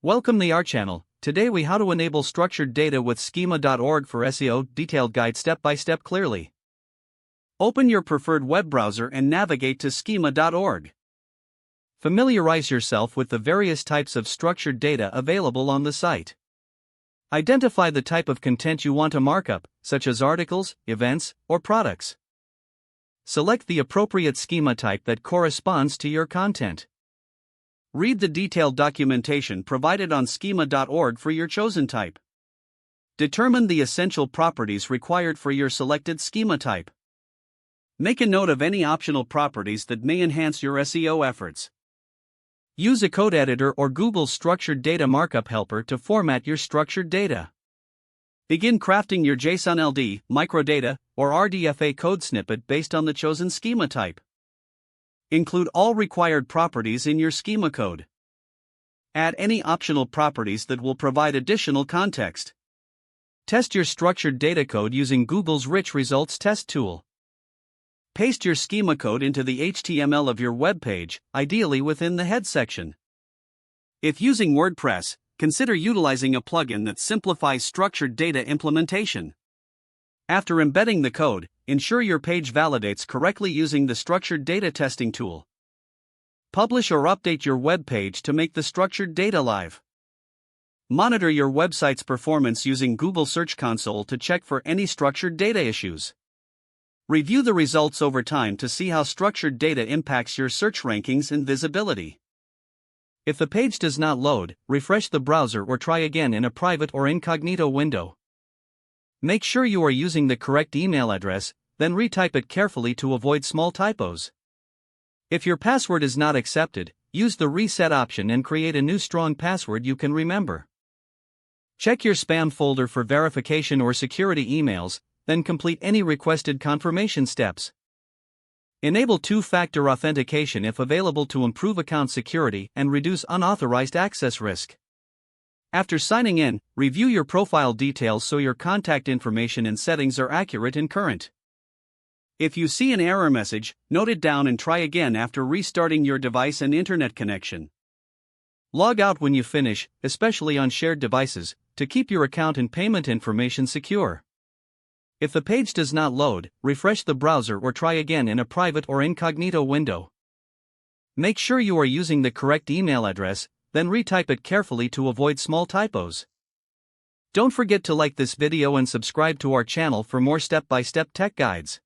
Welcome to our channel. Today we how to enable structured data with schema.org for SEO, detailed guide step by step clearly. Open your preferred web browser and navigate to schema.org. Familiarize yourself with the various types of structured data available on the site. Identify the type of content you want to mark up, such as articles, events, or products. Select the appropriate schema type that corresponds to your content. Read the detailed documentation provided on schema.org for your chosen type. Determine the essential properties required for your selected schema type. Make a note of any optional properties that may enhance your SEO efforts. Use a code editor or Google's structured data markup helper to format your structured data. Begin crafting your JSON LD, microdata, or RDFA code snippet based on the chosen schema type. Include all required properties in your schema code. Add any optional properties that will provide additional context. Test your structured data code using Google's Rich Results Test tool. Paste your schema code into the HTML of your web page, ideally within the head section. If using WordPress, consider utilizing a plugin that simplifies structured data implementation. After embedding the code, ensure your page validates correctly using the structured data testing tool. Publish or update your web page to make the structured data live. Monitor your website's performance using Google Search Console to check for any structured data issues. Review the results over time to see how structured data impacts your search rankings and visibility. If the page does not load, refresh the browser or try again in a private or incognito window. Make sure you are using the correct email address, then retype it carefully to avoid small typos. If your password is not accepted, use the reset option and create a new strong password you can remember. Check your spam folder for verification or security emails, then complete any requested confirmation steps. Enable two-factor authentication if available to improve account security and reduce unauthorized access risk. After signing in, review your profile details so your contact information and settings are accurate and current. If you see an error message, note it down and try again after restarting your device and internet connection. Log out when you finish, especially on shared devices, to keep your account and payment information secure. If the page does not load, refresh the browser or try again in a private or incognito window. Make sure you are using the correct email address, then retype it carefully to avoid small typos. Don't forget to like this video and subscribe to our channel for more step-by-step tech guides.